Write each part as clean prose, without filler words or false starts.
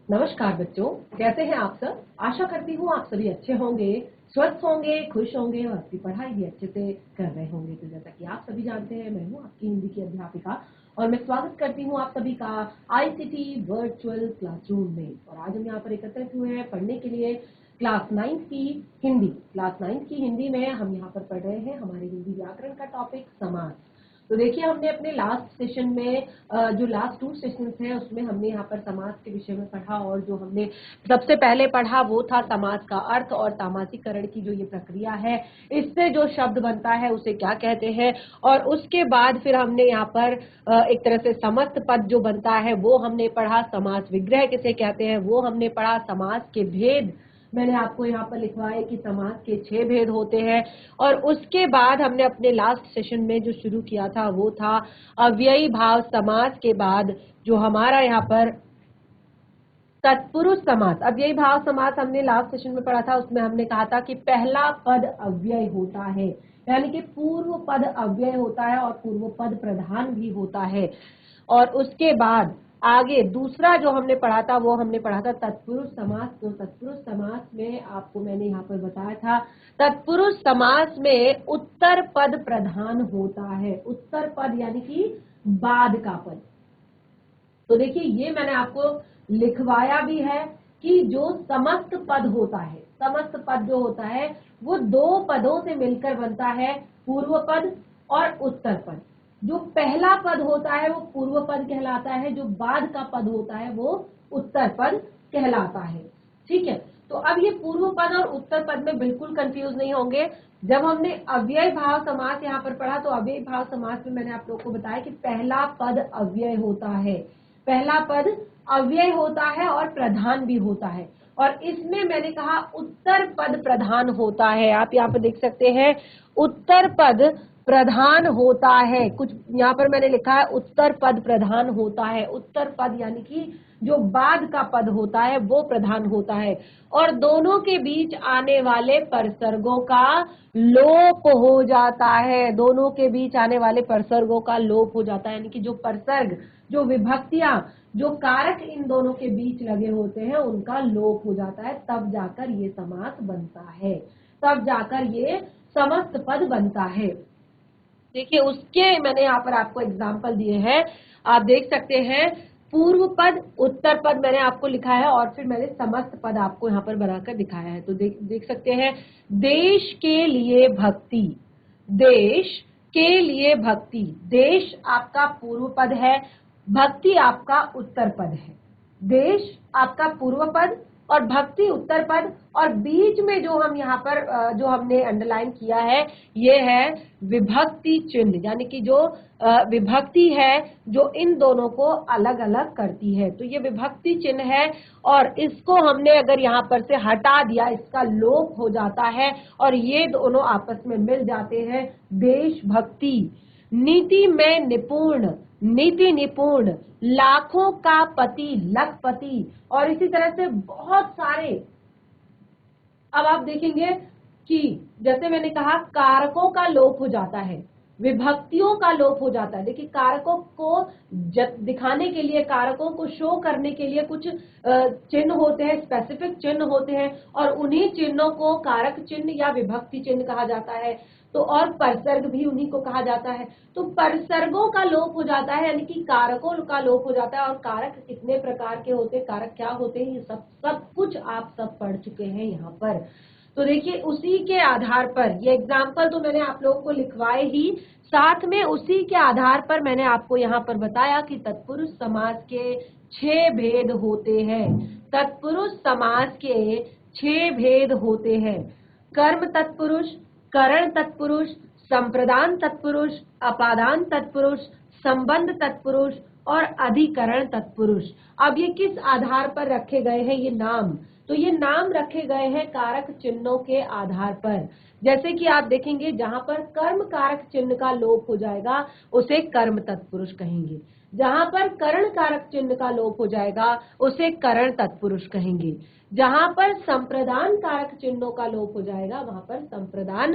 नमस्कार बच्चों, कैसे हैं आप सब। आशा करती हूँ आप सभी अच्छे होंगे, स्वस्थ होंगे, खुश होंगे और अपनी पढ़ाई भी अच्छे से कर रहे होंगे। तो जैसा कि आप सभी जानते हैं, मैं हूँ आपकी हिंदी की अध्यापिका और मैं स्वागत करती हूँ आप सभी का आईसीटी वर्चुअल क्लासरूम में। और आज हम यहाँ पर एकत्रित हुए हैं पढ़ने के लिए क्लास 9 की हिंदी। क्लास 9 की हिंदी में हम यहाँ पर पढ़ रहे हैं हमारे हिंदी व्याकरण का टॉपिक समास। तो देखिए, हमने अपने लास्ट सेशन में जो लास्ट 2 सेशंस हैं उसमें हमने यहाँ पर समास के विषय में पढ़ा और जो हमने सबसे पहले पढ़ा वो था समास का अर्थ और सामासीकरण की जो ये प्रक्रिया है, इससे जो शब्द बनता है उसे क्या कहते हैं। और उसके बाद फिर हमने यहाँ पर एक तरह से समस्त पद जो बनता है वो हमने पढ़ा, समास विग्रह किसे कहते हैं वो हमने पढ़ा, समास के भेद मैंने आपको यहाँ पर लिखवाया कि समास के 6 भेद होते हैं। और उसके बाद हमने अपने लास्ट सेशन में जो शुरू किया था वो था अव्ययी भाव समास के बाद जो हमारा यहाँ पर तत्पुरुष समास। अव्ययी भाव समास हमने लास्ट सेशन में पढ़ा था, उसमें हमने कहा था कि पहला पद अव्यय होता है, यानी कि पूर्व पद अव्यय होता है और पूर्व पद प्रधान भी होता है। और उसके बाद आगे दूसरा जो हमने पढ़ा था वो हमने पढ़ा था तत्पुरुष समास। तो तत्पुरुष समास में आपको मैंने यहाँ पर बताया था, तत्पुरुष समास में उत्तर पद प्रधान होता है। उत्तर पद यानी कि बाद का पद। तो देखिए, ये मैंने आपको लिखवाया भी है कि जो समस्त पद होता है, समस्त पद जो होता है वो 2 पदों से मिलकर बनता है, पूर्व पद और उत्तर पद। जो पहला पद होता है वो पूर्व पद कहलाता है, जो बाद का पद होता है वो उत्तर पद कहलाता है। ठीक है, तो अब ये पूर्व पद और उत्तर पद में बिल्कुल कंफ्यूज नहीं होंगे। जब हमने अव्यय भाव समास यहाँ पर पढ़ा तो अव्यय भाव समास में मैंने आप लोगों को बताया कि पहला पद अव्यय होता है, पहला पद अव्यय होता है और प्रधान भी होता है। और इसमें मैंने कहा उत्तर पद प्रधान होता है। आप यहाँ पर देख सकते हैं उत्तर पद प्रधान होता है, कुछ यहाँ पर मैंने लिखा है उत्तर पद प्रधान होता है। उत्तर पद यानी कि जो बाद का पद होता है वो प्रधान होता है और दोनों के बीच आने वाले परसर्गों का लोप हो जाता है। दोनों के बीच आने वाले परसर्गों का लोप हो जाता है, यानी कि जो परसर्ग, जो विभक्तियां, जो कारक इन दोनों के बीच लगे होते हैं उनका लोप हो जाता है, तब जाकर ये समास बनता है, तब जाकर ये समस्त पद बनता है। देखिए, उसके मैंने यहाँ पर आपको एग्जाम्पल दिए हैं, आप देख सकते हैं। पूर्व पद, उत्तर पद मैंने आपको लिखा है और फिर मैंने समस्त पद आपको यहाँ पर बनाकर दिखाया है। तो देख सकते हैं, देश के लिए भक्ति, देश के लिए भक्ति, देश आपका पूर्व पद है, भक्ति आपका उत्तर पद है। देश आपका पूर्व पद और भक्ति उत्तर पद, और बीच में जो हम यहाँ पर जो हमने अंडरलाइन किया है ये है विभक्ति चिन्ह, यानी कि जो विभक्ति है जो इन दोनों को अलग अलग करती है। तो ये विभक्ति चिन्ह है और इसको हमने अगर यहाँ पर से हटा दिया, इसका लोप हो जाता है और ये दोनों आपस में मिल जाते हैं, देशभक्ति। नीति में निपुण, नीति निपुण, लाखों का पति, लखपति, और इसी तरह से बहुत सारे। अब आप देखेंगे कि जैसे मैंने कहा कारकों का लोप हो जाता है, विभक्तियों का लोप हो जाता है। देखिए, कारकों को दिखाने के लिए, कारकों को शो करने के लिए कुछ चिन्ह होते हैं, स्पेसिफिक चिन्ह होते हैं और उन्हीं चिन्हों को कारक चिन्ह या विभक्ति चिन्ह कहा जाता है। तो और परसर्ग भी उन्हीं को कहा जाता है। तो परसर्गों का लोप हो जाता है, यानी कि कारकों का लोप हो जाता है। और कारक कितने प्रकार के होते हैं, कारक क्या होते हैं, ये सब कुछ आप सब पढ़ चुके हैं यहाँ पर। तो देखिए, उसी के आधार पर ये एग्जाम्पल तो मैंने आप लोगों को लिखवाए ही, साथ में उसी के आधार पर मैंने आपको यहाँ पर बताया कि तत्पुरुष समास के 6 भेद होते हैं। तत्पुरुष समास के 6 भेद होते हैं। कर्म तत्पुरुष, करण तत्पुरुष, संप्रदान तत्पुरुष, अपादान तत्पुरुष, संबंध तत्पुरुष और अधिकरण तत्पुरुष। अब ये किस आधार पर रखे गए हैं ये नाम, तो ये नाम रखे गए हैं कारक चिन्हों के आधार पर। जैसे कि आप देखेंगे जहां पर कर्म कारक चिन्ह का लोप हो जाएगा उसे कर्म तत्पुरुष कहेंगे, जहां पर करण कारक चिन्ह का लोप हो जाएगा उसे करण तत्पुरुष कहेंगे, जहां पर संप्रदान कारक चिन्हों का लोप हो जाएगा वहां पर संप्रदान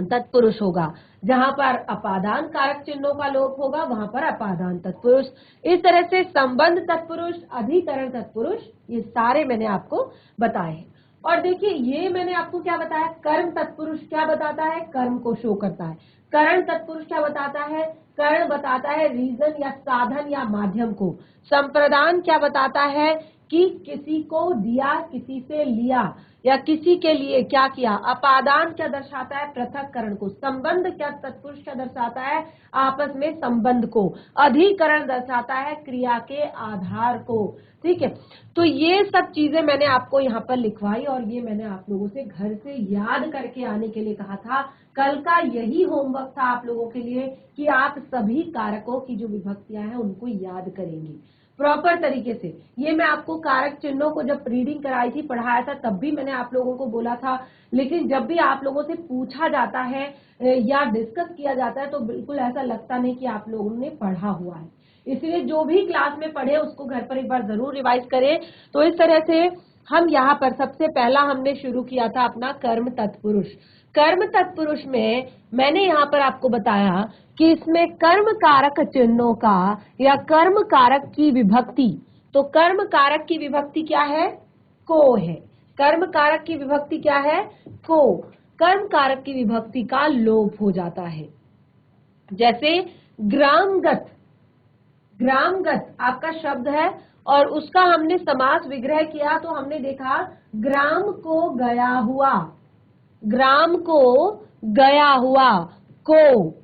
तत्पुरुष होगा। जहां पर अपादान कारक चिन्हों का लोप होगा वहां पर अपादान तत्पुरुष। इस तरह से संबंध तत्पुरुष, अधिकरण तत्पुरुष, ये सारे मैंने आपको बताए हैं। और देखिए ये मैंने आपको क्या बताया, कर्म तत्पुरुष क्या बताता है, कर्म को शो करता है। करण तत्पुरुष क्या बताता है, करण बताता है रीजन या साधन या माध्यम को। संप्रदान क्या बताता है कि किसी को दिया, किसी से लिया या किसी के लिए क्या किया। अपादान क्या दर्शाता है, पृथक्करण को। संबंध क्या तत्पुरुष क्या दर्शाता है, आपस में संबंध को। अधिकरण दर्शाता है क्रिया के आधार को। ठीक है, तो ये सब चीजें मैंने आपको यहाँ पर लिखवाई और ये मैंने आप लोगों से घर से याद करके आने के लिए कहा था। कल का यही होमवर्क था आप लोगों के लिए कि आप सभी कारकों की जो विभक्तियां हैं उनको याद करेंगे प्रॉपर तरीके से। ये मैं आपको कारक चिन्हों को जब रीडिंग कराई थी, पढ़ाया था, तब भी मैंने आप लोगों को बोला था। लेकिन जब भी आप लोगों से पूछा जाता है या डिस्कस किया जाता है तो बिल्कुल ऐसा लगता नहीं कि आप लोगों ने पढ़ा हुआ है। इसलिए जो भी क्लास में पढ़े उसको घर पर एक बार जरूर रिवाइज करें। तो इस तरह से हम यहाँ पर सबसे पहला हमने शुरू किया था अपना कर्म तत्पुरुष। कर्म तत्पुरुष में मैंने यहाँ पर आपको बताया कि इसमें कर्म कारक चिन्हों का या कर्म कारक की विभक्ति, तो कर्म कारक की विभक्ति क्या है, को है। कर्म कारक की विभक्ति क्या है, को। कर्म कारक की विभक्ति का लोप हो जाता है। जैसे ग्रामगत, ग्रामगत आपका शब्द है और उसका हमने समास विग्रह किया तो हमने देखा ग्राम को गया हुआ, ग्राम को गया हुआ, को।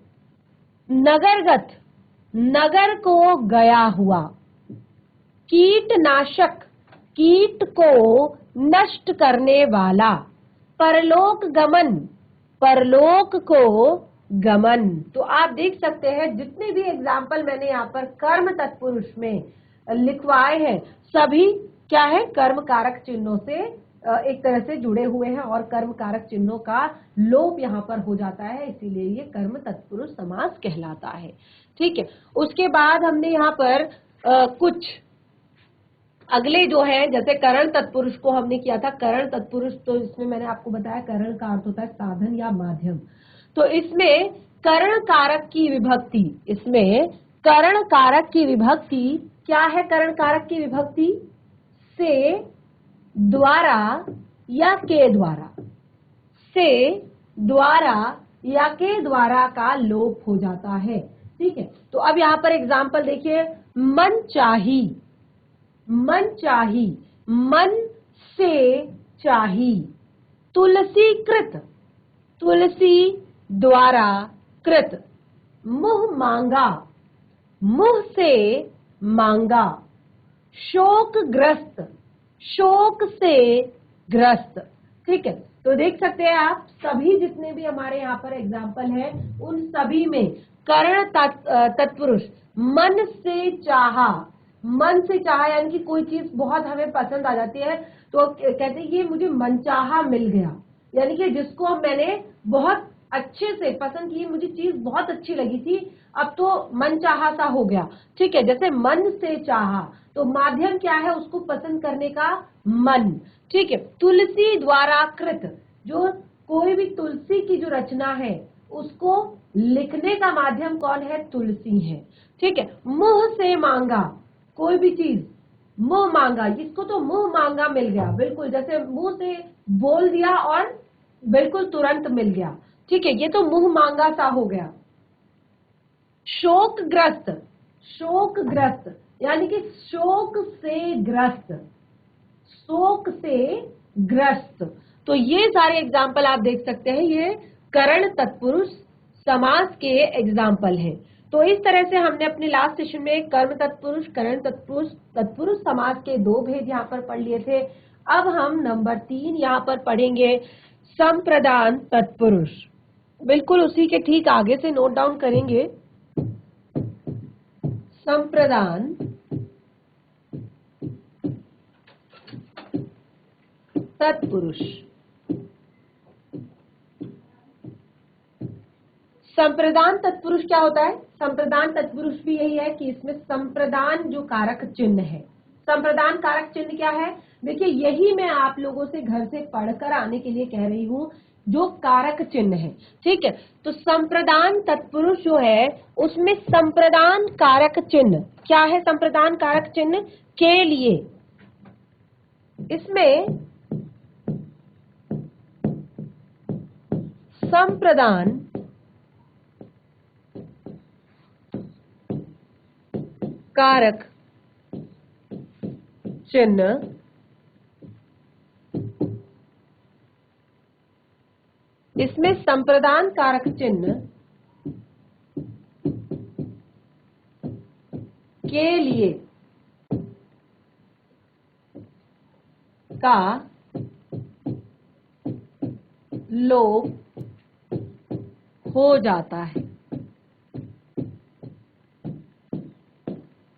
नगरगत, नगर को गया हुआ। कीटनाशक, कीट को नष्ट करने वाला। परलोक गमन, परलोक को गमन। तो आप देख सकते हैं जितने भी एग्जाम्पल मैंने यहाँ पर कर्म तत्पुरुष में लिखवाए हैं सभी क्या है, कर्म कारक चिन्हों से एक तरह से जुड़े हुए हैं और कर्म कारक चिन्हों का लोप यहाँ पर हो जाता है, इसीलिए ये कर्म तत्पुरुष समास कहलाता है। ठीक है, उसके बाद हमने यहाँ पर कुछ अगले जो है, जैसे करण तत्पुरुष को हमने किया था। करण तत्पुरुष, तो इसमें मैंने आपको बताया करण का अर्थ होता है साधन या माध्यम। तो इसमें करण कारक की विभक्ति, इसमें करण कारक की विभक्ति क्या है, करण कारक की विभक्ति से, द्वारा या के द्वारा, से, द्वारा या के द्वारा का लोप हो जाता है। ठीक है, तो अब यहाँ पर एग्जाम्पल देखिए, मन चाही, मन चाही, मन से चाही। तुलसी कृत, तुलसी द्वारा कृत। मुंह मांगा, मुंह से मांगा। शोकग्रस्त, शोक से ग्रस्त। ठीक है, तो देख सकते हैं आप सभी जितने भी हमारे यहाँ पर एग्जाम्पल है उन सभी में करण तत्पुरुष मन से चाहा, मन से चाहा यानी कि कोई चीज बहुत हमें पसंद आ जाती है तो कहते हैं ये मुझे मनचाहा मिल गया, यानी कि जिसको मैंने बहुत अच्छे से पसंद की, मुझे चीज बहुत अच्छी लगी थी, अब तो मनचाहा सा हो गया। ठीक है, जैसे मन से चाहा, तो माध्यम क्या है, उसको पसंद करने का मन। ठीक है, तुलसी द्वारा कृत, जो कोई भी तुलसी की जो रचना है उसको लिखने का माध्यम कौन है, तुलसी है। ठीक है, मुंह से मांगा, कोई भी चीज, मुंह मांगा, इसको तो मुंह मांगा मिल गया, बिल्कुल जैसे मुंह से बोल दिया और बिल्कुल तुरंत मिल गया। ठीक है, ये तो मुंह मांगा सा हो गया। शोकग्रस्त, शोकग्रस्त यानी कि शोक से ग्रस्त, शोक से ग्रस्त। तो ये सारे एग्जाम्पल आप देख सकते हैं, ये करण तत्पुरुष समास के एग्जाम्पल हैं। तो इस तरह से हमने अपने लास्ट सेशन में कर्म तत्पुरुष, करण तत्पुरुष, तत्पुरुष समास के दो भेद यहाँ पर पढ़ लिए थे। अब हम नंबर 3 यहाँ पर पढ़ेंगे, संप्रदान तत्पुरुष। बिल्कुल उसी के ठीक आगे से नोट डाउन करेंगे, संप्रदान तत्पुरुष। संप्रदान तत्पुरुष क्या होता है, संप्रदान तत्पुरुष भी यही है कि इसमें संप्रदान जो कारक चिन्ह है, संप्रदान कारक चिन्ह क्या है, देखिए यही मैं आप लोगों से घर से पढ़कर आने के लिए कह रही हूं जो कारक चिन्ह है। ठीक है, तो संप्रदान तत्पुरुष जो है उसमें संप्रदान कारक चिन्ह क्या है? संप्रदान कारक चिन्ह के लिए, इसमें संप्रदान कारक चिन्ह इसमें संप्रदान कारक चिन्ह के लिए का लोप हो जाता है।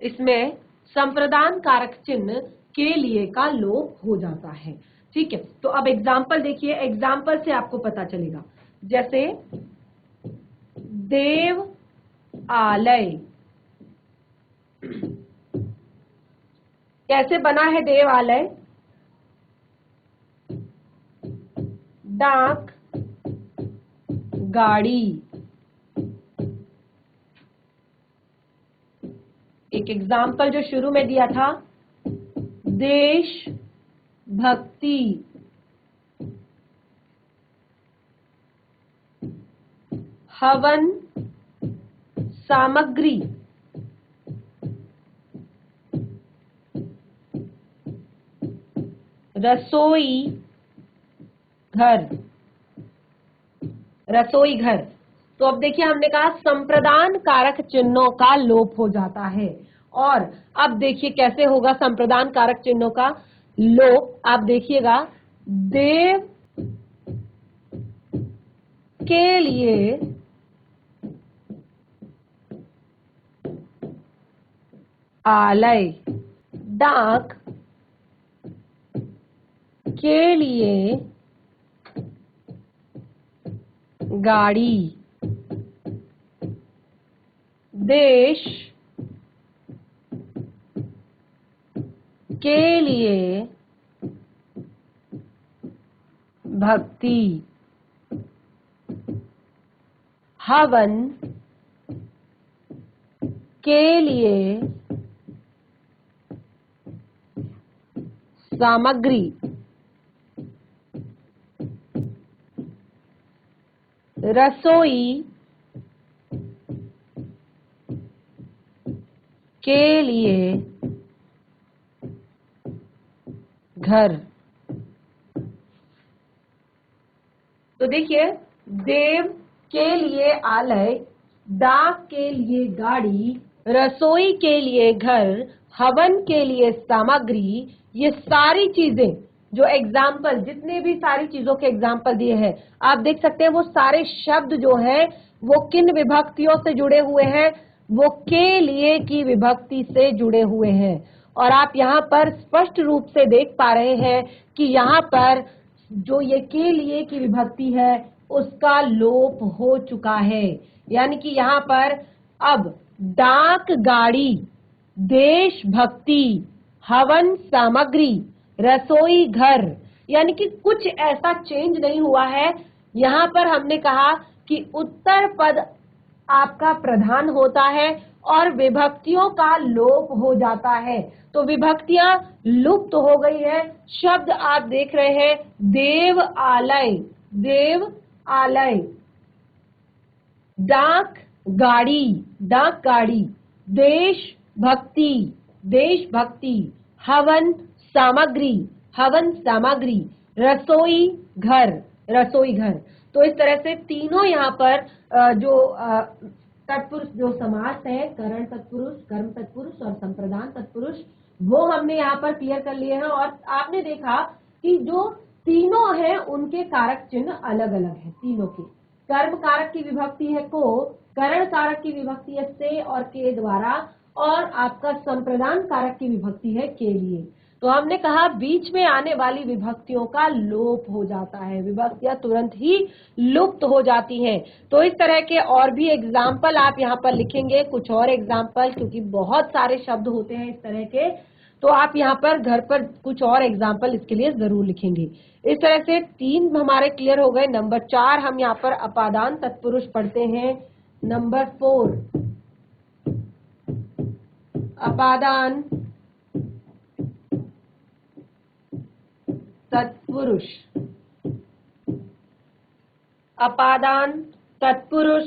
इसमें संप्रदान कारक चिन्ह के लिए का लोप हो जाता है। ठीक है, तो अब एग्जाम्पल देखिए, एग्जाम्पल से आपको पता चलेगा। जैसे देव आलय, कैसे बना है देव आलय? डाक गाड़ी, एक एग्जाम्पल जो शुरू में दिया था, देश भक्ति, हवन सामग्री, रसोई घर, रसोई घर। तो अब देखिए हमने कहा संप्रदान कारक चिन्हों का लोप हो जाता है। और अब देखिए कैसे होगा संप्रदान कारक चिन्हों का लोप। आप देखिएगा, देव के लिए आलय, डाक के लिए गाड़ी, देश के लिए भक्ति, हवन के लिए सामग्री, रसोई के लिए घर। तो देखिए, देव के लिए आलय, डाक के लिए गाड़ी, रसोई के लिए घर, हवन के लिए सामग्री, ये सारी चीजें जो एग्जाम्पल, जितने भी सारी चीजों के एग्जाम्पल दिए हैं, आप देख सकते हैं वो सारे शब्द जो हैं वो किन विभक्तियों से जुड़े हुए हैं? वो के लिए की विभक्ति से जुड़े हुए हैं। और आप यहाँ पर स्पष्ट रूप से देख पा रहे हैं कि यहाँ पर जो ये के लिए की विभक्ति है उसका लोप हो चुका है। यानी कि यहाँ पर अब डाक गाड़ी, देशभक्ति, हवन सामग्री, रसोई घर, यानी कि कुछ ऐसा चेंज नहीं हुआ है। यहाँ पर हमने कहा कि उत्तर पद आपका प्रधान होता है और विभक्तियों का लोप हो जाता है। तो विभक्तियां लुप्त हो गई है। शब्द आप देख रहे हैं, देव आलय, देव आलय, डाक गाड़ी, डाक गाड़ी, देश भक्ति, देश भक्ति, हवन सामग्री, हवन सामग्री, रसोई घर, रसोई घर। तो इस तरह से तीनों यहाँ पर जो तत्पुरुष जो समास है, करण तत्पुरुष, कर्म तत्पुरुष और संप्रदान तत्पुरुष, वो हमने यहाँ पर क्लियर कर लिए हैं। और आपने देखा कि जो तीनों हैं उनके कारक चिन्ह अलग अलग हैं तीनों के। कर्म कारक की विभक्ति है को, करण कारक की विभक्ति है से और के द्वारा, और आपका संप्रदान कारक की विभक्ति है के लिए। तो हमने कहा बीच में आने वाली विभक्तियों का लोप हो जाता है, विभक्तियां तुरंत ही लुप्त हो जाती हैं। तो इस तरह के और भी एग्जाम्पल आप यहाँ पर लिखेंगे, कुछ और एग्जाम्पल, क्योंकि बहुत सारे शब्द होते हैं इस तरह के। तो आप यहाँ पर घर पर कुछ और एग्जाम्पल इसके लिए जरूर लिखेंगे। इस तरह से 3 हमारे क्लियर हो गए। नंबर 4 हम यहाँ पर अपादान तत्पुरुष पढ़ते हैं। नंबर 4 अपादान तत्पुरुष, अपादान तत्पुरुष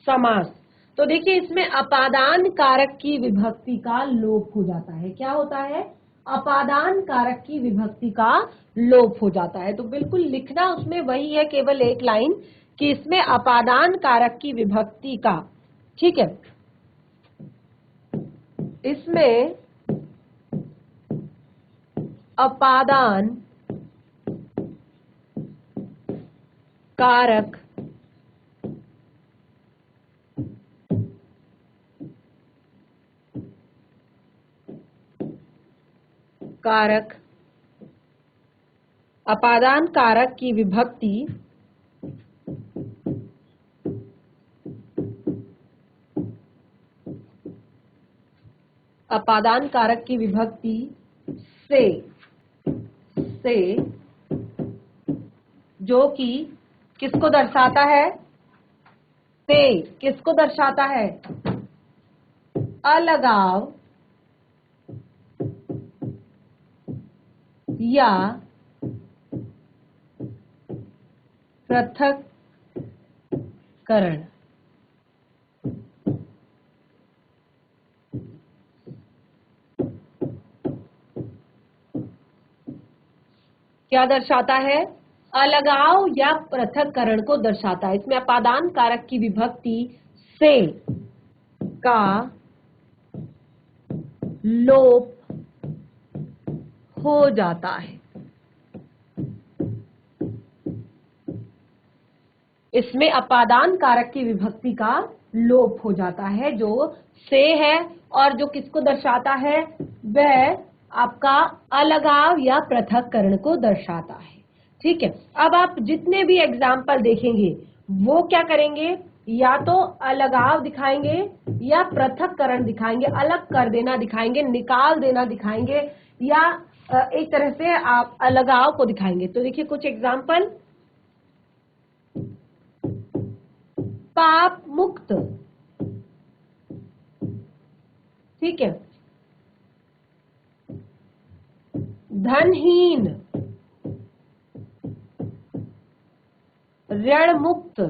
समास। तो देखिए इसमें अपादान कारक की विभक्ति का लोप हो जाता है। क्या होता है? अपादान कारक की विभक्ति का लोप हो जाता है। तो बिल्कुल लिखना उसमें वही है, केवल एक लाइन कि इसमें अपादान कारक की विभक्ति का, ठीक है, इसमें अपादान कारक अपादान कारक की विभक्ति अपादान कारक की विभक्ति से जो कि किसको दर्शाता है? से किसको दर्शाता है? अलगाव या पृथक्करण। क्या दर्शाता है? अलगाव या पृथक्करण को दर्शाता है। इसमें अपादान कारक की विभक्ति से का लोप हो जाता है। इसमें अपादान कारक की विभक्ति का लोप हो जाता है, जो से है और जो किसको दर्शाता है? वह आपका अलगाव या पृथक्करण को दर्शाता है। ठीक है, अब आप जितने भी एग्जाम्पल देखेंगे वो क्या करेंगे? या तो अलगाव दिखाएंगे या पृथक्करण दिखाएंगे, अलग कर देना दिखाएंगे, निकाल देना दिखाएंगे, या एक तरह से आप अलगाव को दिखाएंगे। तो देखिए कुछ एग्जाम्पल। पाप मुक्त, ठीक है, धनहीन, ऋण मुक्त,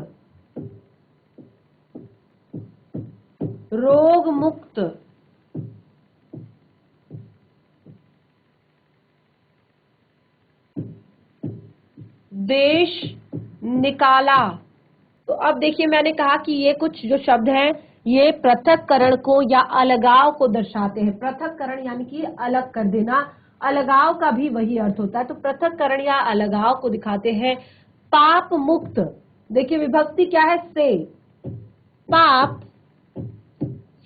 रोग मुक्त, देश निकाला। तो अब देखिए मैंने कहा कि ये कुछ जो शब्द हैं ये पृथक्करण को या अलगाव को दर्शाते हैं। पृथक्करण यानी कि अलग कर देना, अलगाव का भी वही अर्थ होता है। तो पृथक्करण या अलगाव को दिखाते हैं। पाप मुक्त, देखिए विभक्ति क्या है? से। पाप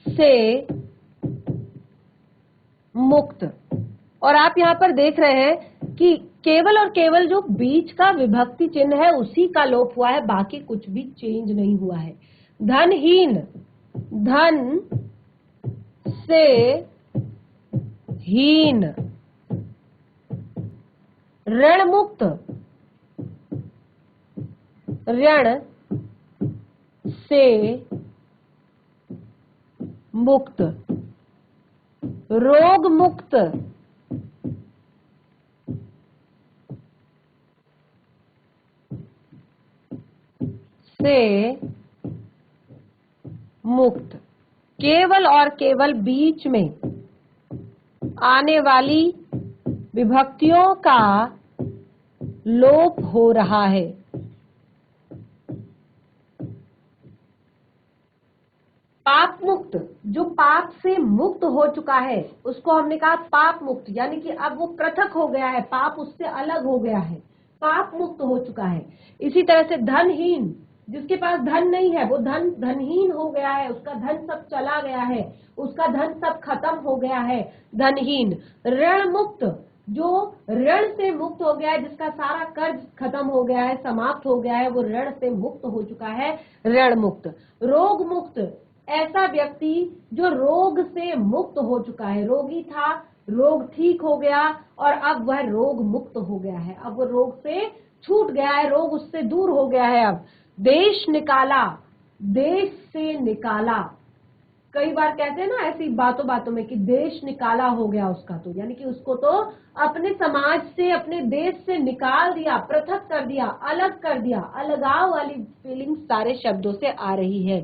से मुक्त। और आप यहाँ पर देख रहे हैं कि केवल और केवल जो बीच का विभक्ति चिन्ह है उसी का लोप हुआ है, बाकी कुछ भी चेंज नहीं हुआ है। धनहीन, धन से हीन, ऋण मुक्त, ऋण से मुक्त, रोग मुक्त, से मुक्त। केवल और केवल बीच में आने वाली विभक्तियों का लोप हो रहा है। पाप मुक्त, जो पाप से मुक्त हो चुका है उसको हमने कहा पाप मुक्त, यानी कि अब वो पृथक हो गया है, पाप उससे अलग हो गया है, पाप मुक्त हो चुका है। इसी तरह से धनहीन, जिसके पास धन नहीं है वो धनहीन हो गया है, उसका धन सब चला गया है, उसका धन सब खत्म हो गया है, धनहीन। ऋण मुक्त, जो ऋण से मुक्त हो गया है, जिसका सारा कर्ज खत्म हो गया है, समाप्त हो गया है, वो ऋण से मुक्त हो चुका है, ऋण मुक्त। रोग मुक्त, ऐसा व्यक्ति जो रोग से मुक्त हो चुका है, रोगी था, रोग ठीक हो गया और अब वह रोग मुक्त हो गया है, अब वो रोग से छूट गया है, रोग उससे दूर हो गया है। अब देश निकाला, देश से निकाला, कई बार कहते हैं ना ऐसी बातों बातों में कि देश निकाला हो गया उसका, तो यानी कि उसको तो अपने समाज से, अपने देश से निकाल दिया, पृथक कर दिया, अलग कर दिया। अलगाव वाली फीलिंग सारे शब्दों से आ रही है।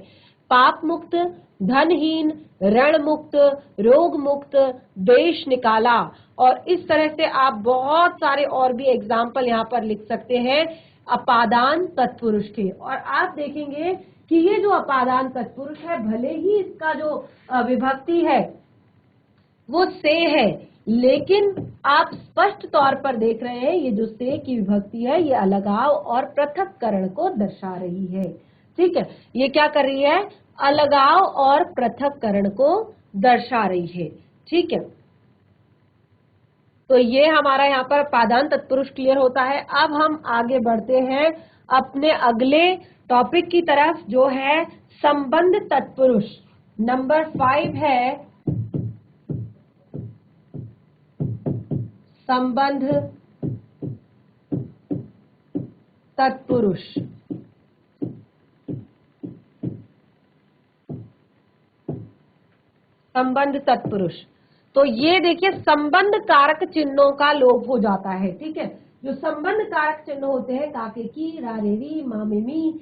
पाप मुक्त, धनहीन, ऋण मुक्त, रोग मुक्त, देश निकाला, और इस तरह से आप बहुत सारे और भी एग्जाम्पल यहाँ पर लिख सकते हैं अपादान तत्पुरुष के। और आप देखेंगे कि ये जो अपादान तत्पुरुष है, भले ही इसका जो विभक्ति है वो से है, लेकिन आप स्पष्ट तौर पर देख रहे हैं ये जो से की विभक्ति है ये अलगाव और पृथक्करण को दर्शा रही है। ठीक है, ये क्या कर रही है? अलगाव और पृथक्करण को दर्शा रही है। ठीक है, तो ये हमारा यहाँ पर अपादान तत्पुरुष क्लियर होता है। अब हम आगे बढ़ते हैं अपने अगले टॉपिक की तरफ, जो है संबंध तत्पुरुष। नंबर 5 है संबंध तत्पुरुष। संबंध तत्पुरुष, तो ये देखिए संबंध कारक चिन्हों का लोप हो जाता है। ठीक है, जो संबंध कारक चिन्ह होते हैं, काके की, रारेरी, मामेमी,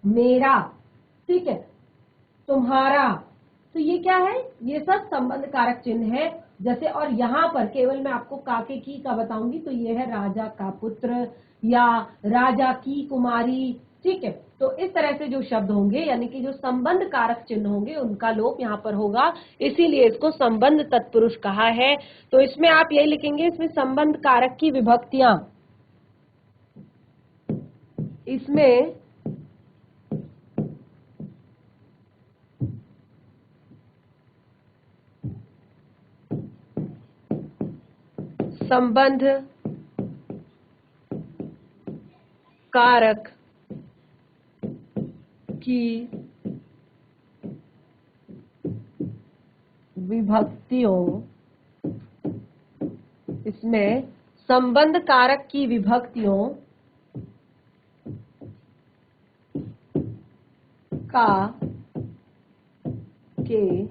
मेरा, ठीक है, तुम्हारा, तो ये क्या है? ये सब संबंध कारक चिन्ह है। जैसे, और यहाँ पर केवल मैं आपको काके की का बताऊंगी, तो ये है राजा का पुत्र या राजा की कुमारी। ठीक है, तो इस तरह से जो शब्द होंगे, यानी कि जो संबंध कारक चिन्ह होंगे, उनका लोप यहाँ पर होगा, इसीलिए इसको संबंध तत्पुरुष कहा है। तो इसमें आप यही लिखेंगे, इसमें संबंध कारक की विभक्तियां, इसमें संबंध कारक की विभक्तियों, इसमें संबंध कारक की विभक्तियों का, के,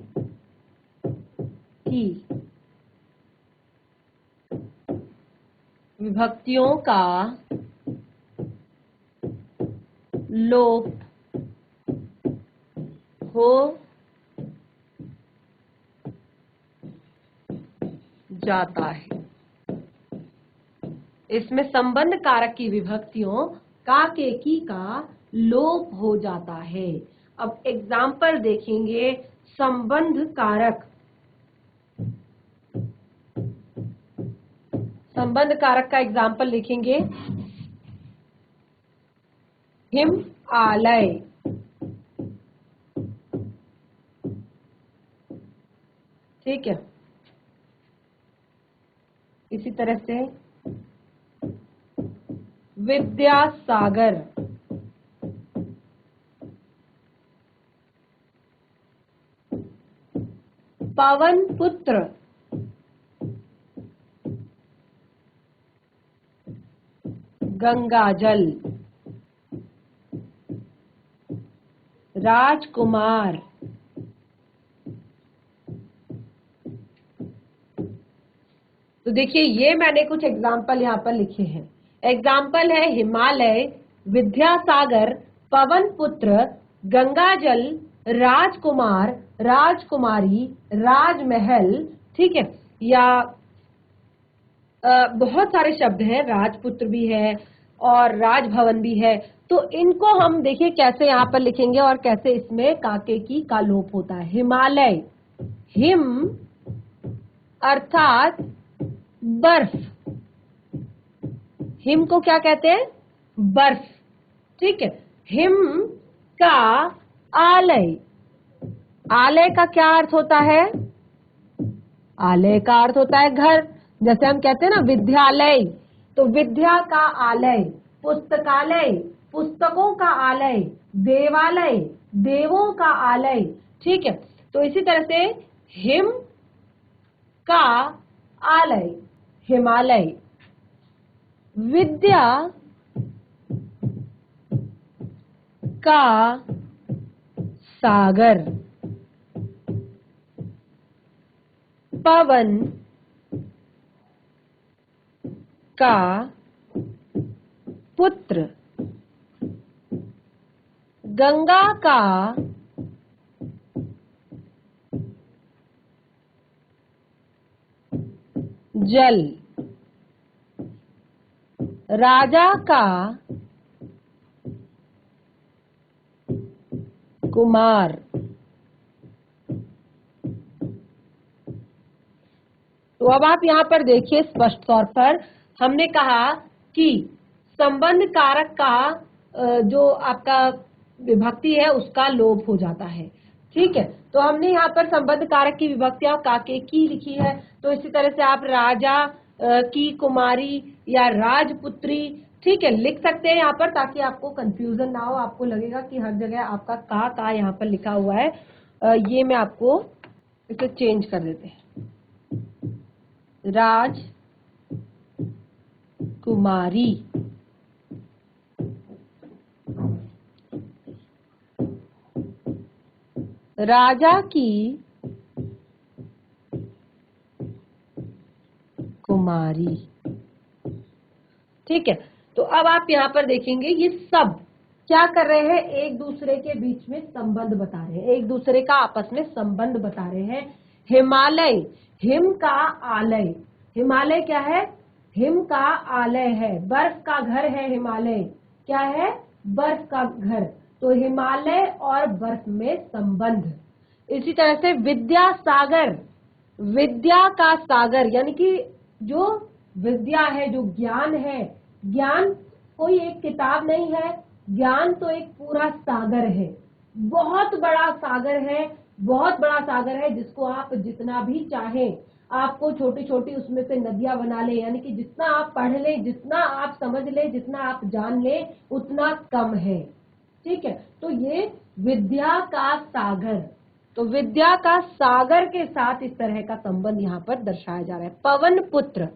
की, विभक्तियों का लोप हो जाता है। इसमें संबंध कारक की विभक्तियों का, के, की का लोप हो जाता है। अब एग्जाम्पल देखेंगे संबंध कारक, संबंध कारक का एग्जाम्पल लिखेंगे हिमालय, ठीक है, इसी तरह से विद्यासागर, पवन पुत्र, गंगाजल, राजकुमार, तो देखिए ये मैंने कुछ एग्जाम्पल यहाँ पर लिखे हैं। एग्जाम्पल है हिमालय, विद्यासागर, पवन पुत्र, गंगाजल, राजकुमार, राजकुमारी, राजमहल, ठीक है, या बहुत सारे शब्द हैं, राजपुत्र भी है और राजभवन भी है। तो इनको हम देखिए कैसे यहाँ पर लिखेंगे और कैसे इसमें काके की का लोप होता है। हिमालय, हिम अर्थात बर्फ, हिम को क्या कहते हैं? बर्फ, ठीक है। हिम का आलय, आलय का क्या अर्थ होता है? आलय का अर्थ होता है घर, जैसे हम कहते हैं ना विद्यालय, तो विद्या का आलय, पुस्तकालय, पुस्तकों का आलय, देवालय, देवों का आलय, ठीक है। तो इसी तरह से हिम का आलय, हिमालय। विद्या का सागर, पवन का पुत्र, गंगा का जल, राजा का कुमार। तो अब आप यहाँ पर देखिए स्पष्ट तौर पर हमने कहा कि संबंध कारक का जो आपका विभक्ति है उसका लोप हो जाता है, ठीक है। तो हमने यहाँ पर संबंध कारक की विभक्तियां काके की लिखी है। तो इसी तरह से आप राजा की कुमारी या राजपुत्री, ठीक है, लिख सकते हैं यहाँ पर, ताकि आपको कंफ्यूजन ना हो, आपको लगेगा कि हर जगह आपका का यहाँ पर लिखा हुआ है। ये मैं आपको इसे चेंज कर देते हैं, राज कुमारी। राजा की कुमारी, ठीक है। तो अब आप यहाँ पर देखेंगे ये सब क्या कर रहे हैं, एक दूसरे के बीच में संबंध बता रहे हैं, एक दूसरे का आपस में संबंध बता रहे हैं। हिमालय, हिम का आलय, हिमालय क्या है, हिम का आलय है, बर्फ का घर है हिमालय, क्या है, बर्फ का घर। तो हिमालय और बर्फ में संबंध। इसी तरह से विद्या सागर, विद्या का सागर, यानी कि जो विद्या है, जो ज्ञान है, ज्ञान कोई एक किताब नहीं है, ज्ञान तो एक पूरा सागर है, बहुत बड़ा सागर है, बहुत बड़ा सागर है, जिसको आप जितना भी चाहें आपको छोटी छोटी उसमें से नदियां बना ले, यानी कि जितना आप पढ़ ले, जितना आप समझ ले, जितना आप जान ले, उतना कम है, ठीक है। तो ये विद्या का सागर, तो विद्या का सागर के साथ इस तरह का संबंध यहाँ पर दर्शाया जा रहा है। पवन पुत्र,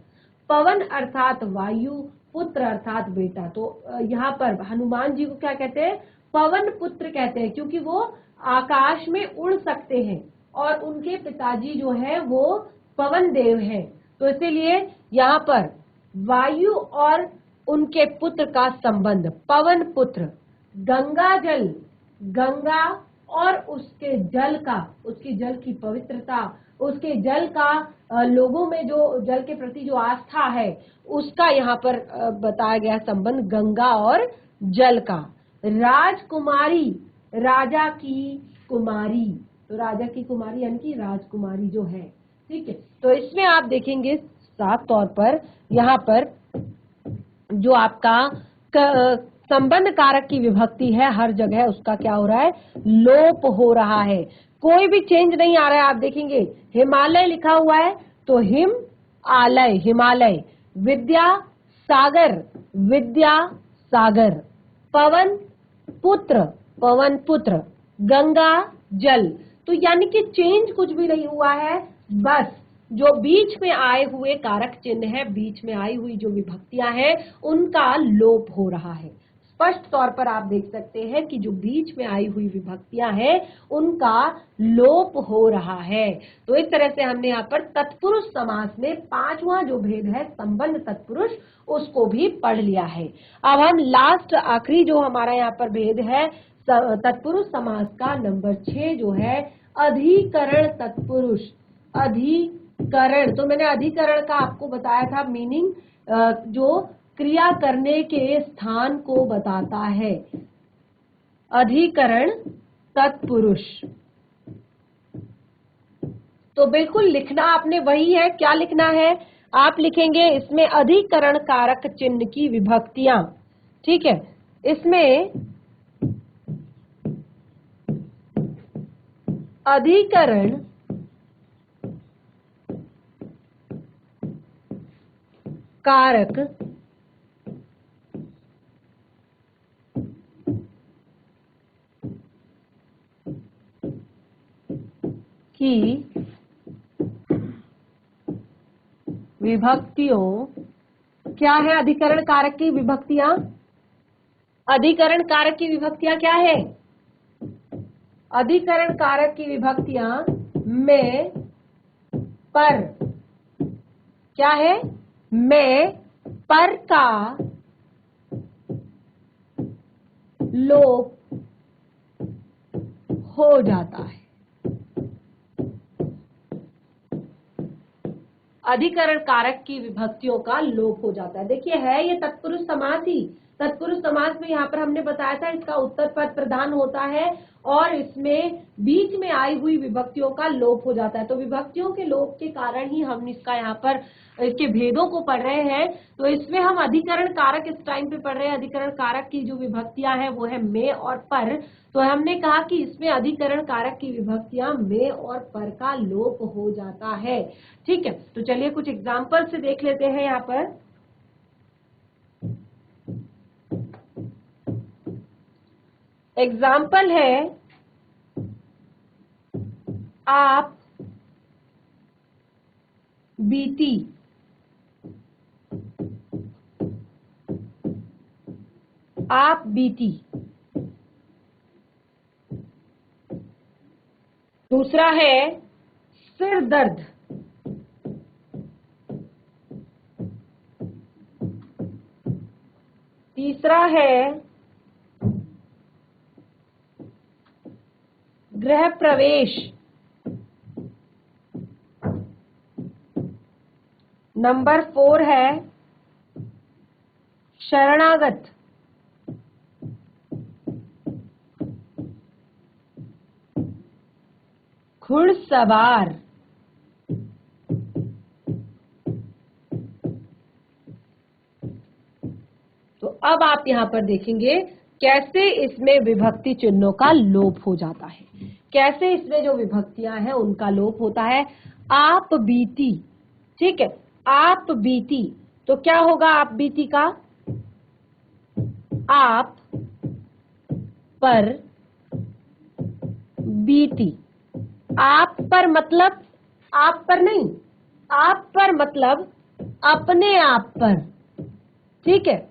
पवन अर्थात वायु, पुत्र अर्थात बेटा। तो यहाँ पर हनुमान जी को क्या कहते हैं, पवन पुत्र कहते हैं, क्योंकि वो आकाश में उड़ सकते हैं और उनके पिताजी जो है वो पवन देव हैं। तो इसीलिए यहाँ पर वायु और उनके पुत्र का संबंध, पवन पुत्र। गंगा जल, गंगा और उसके जल का, उसके जल की पवित्रता, उसके जल का लोगों में जो जल के प्रति जो आस्था है, उसका यहाँ पर बताया गया संबंध गंगा और जल का। राजकुमारी, राजा की कुमारी, तो राजा की कुमारी यानी कि राजकुमारी जो है, ठीक है। तो इसमें आप देखेंगे साफ तौर पर यहाँ पर जो आपका संबंध कारक की विभक्ति है, हर जगह उसका क्या हो रहा है, लोप हो रहा है, कोई भी चेंज नहीं आ रहा है। आप देखेंगे हिमालय लिखा हुआ है तो हिम आलय, हिमालय। विद्या सागर, विद्या सागर। पवन पुत्र, पवन पुत्र। गंगा जल। तो यानी कि चेंज कुछ भी नहीं हुआ है, बस जो बीच में आए हुए कारक चिन्ह है, बीच में आई हुई जो विभक्तियां हैं, उनका लोप हो रहा है। स्पष्ट तौर पर आप देख सकते हैं कि जो बीच में आई हुई विभक्तियां हैं उनका लोप हो रहा है। तो इस तरह से हमने यहाँ पर तत्पुरुष समास में पांचवा जो भेद है संबंध तत्पुरुष, उसको भी पढ़ लिया है। अब हम लास्ट आखिरी जो हमारा यहाँ पर भेद है तत्पुरुष समास का नंबर 6 जो है अधिकरण तत्पुरुष। अधिकरण, तो मैंने अधिकरण का आपको बताया था मीनिंग, जो क्रिया करने के स्थान को बताता है। अधिकरण तत्पुरुष, तो बिल्कुल लिखना आपने वही है, क्या लिखना है, आप लिखेंगे इसमें अधिकरण कारक चिन्ह की विभक्तियां, ठीक है। इसमें अधिकरण कारक विभक्तियों, क्या है अधिकरण कारक की विभक्तियां? अधिकरण कारक की विभक्तियां क्या है? अधिकरण कारक की विभक्तियां में, पर, क्या है? में, पर का लोप हो जाता है। अधिकरण कारक की विभक्तियों का लोप हो जाता है। देखिए है ये तत्पुरुष समास ही। तत्पुरुष समास में यहाँ पर हमने बताया था इसका उत्तर पद प्रधान होता है और इसमें बीच में आई हुई विभक्तियों का लोप हो जाता है। तो विभक्तियों के लोप के कारण ही हम इसका यहाँ पर इसके भेदों को पढ़ रहे हैं। तो इसमें हम अधिकरण कारक इस टाइम पे पढ़ रहे हैं। अधिकरण कारक की जो विभक्तियां हैं वो है में और पर। तो हमने कहा कि इसमें अधिकरण कारक की विभक्तियां में और पर का लोप हो जाता है। ठीक है, तो चलिए कुछ एग्जाम्पल से देख लेते हैं यहाँ पर। एग्जाम्पल है आप बीती, आप बीती। दूसरा है सिर दर्द, तीसरा है गृह प्रवेश, नंबर 4 है शरणागत, घुड़सवार, तो अब आप यहां पर देखेंगे कैसे इसमें विभक्ति चिन्हों का लोप हो जाता है, कैसे इसमें जो विभक्तियां हैं उनका लोप होता है। आप बीती, ठीक है, आप बीती, तो क्या होगा आप बीती का? आप पर बीती। आप पर मतलब आप पर नहीं, आप पर मतलब अपने आप पर, ठीक है।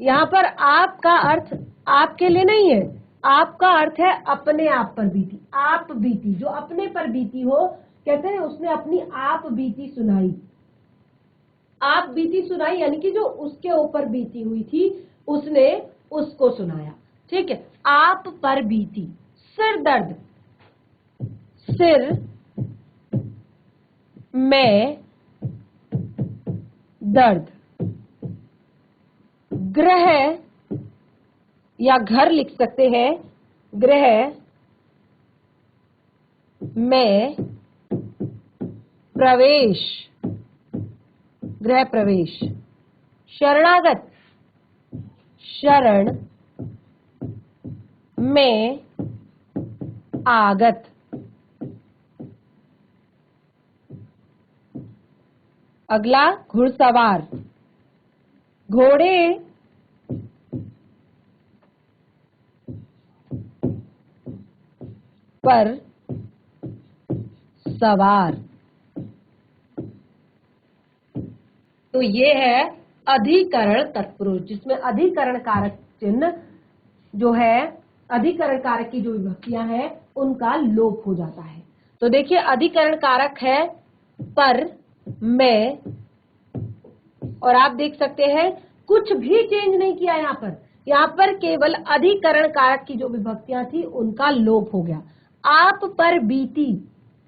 यहाँ पर आपका अर्थ आपके लिए नहीं है, आपका अर्थ है अपने आप पर बीती। आप बीती, जो अपने पर बीती हो, कहते हैं उसने अपनी आप बीती सुनाई। आप बीती सुनाई यानी कि जो उसके ऊपर बीती हुई थी उसने उसको सुनाया, ठीक है। आप पर बीती। सिर दर्द, सिर में दर्द। गृह या घर लिख सकते हैं, गृह में प्रवेश, गृह प्रवेश। शरणागत, शरण में आगत। अगला घुड़सवार, घोड़े पर सवार। तो ये है अधिकरण तत्पुरुष, जिसमें अधिकरण कारक चिन्ह जो है, अधिकरण कारक की जो विभक्तियां हैं उनका लोप हो जाता है। तो देखिए अधिकरण कारक है पर, में, और आप देख सकते हैं कुछ भी चेंज नहीं किया यहाँ पर केवल अधिकरण कारक की जो विभक्तियां थी उनका लोप हो गया। आप पर बीती,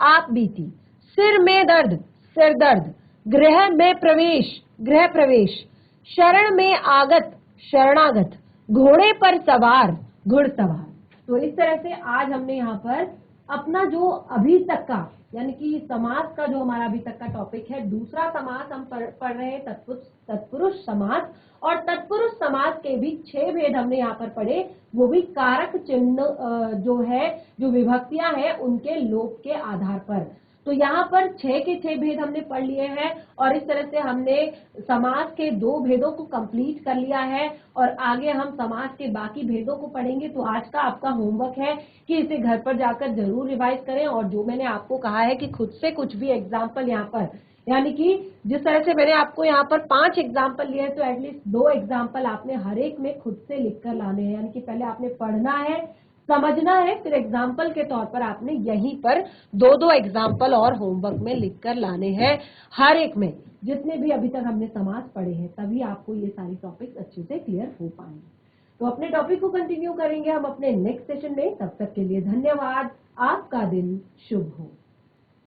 आप बीती। सिर में दर्द, सिर दर्द। गृह में प्रवेश, गृह प्रवेश। शरण में आगत, शरणागत। घोड़े पर सवार, घुड़सवार। तो इस तरह से आज हमने यहाँ पर अपना जो अभी तक का यानी कि समास का जो हमारा अभी तक का टॉपिक है, दूसरा समास हम पढ़ रहे हैं तत्पुरुष समास। और तत्पुरुष समास के भी 6 भेद हमने यहाँ पर पढ़े, वो भी कारक चिन्ह जो है, जो विभक्तियां हैं उनके लोप के आधार पर। तो यहाँ पर 6 के 6 भेद हमने पढ़ लिए हैं और इस तरह से हमने समास के 2 भेदों को कंप्लीट कर लिया है और आगे हम समास के बाकी भेदों को पढ़ेंगे। तो आज का आपका होमवर्क है कि इसे घर पर जाकर जरूर रिवाइज करें और जो मैंने आपको कहा है कि खुद से कुछ भी एग्जाम्पल यहाँ पर, यानी कि जिस तरह से मैंने आपको यहाँ पर 5 एग्जाम्पल लिए हैं तो एटलीस्ट 2 एग्जाम्पल आपने हर एक में खुद से लिखकर लाने हैं। यानी कि पहले आपने पढ़ना है, समझना है, फिर एग्जाम्पल के तौर पर आपने यहीं पर 2-2 एग्जाम्पल और होमवर्क में लिखकर लाने हैं हर एक में, जितने भी अभी तक हमने समास पढ़े हैं, तभी आपको ये सारी टॉपिक्स अच्छे से क्लियर हो पाएंगे। तो अपने टॉपिक को कंटिन्यू करेंगे हम अपने नेक्स्ट सेशन में। तब तक के लिए धन्यवाद। आपका दिन शुभ हो।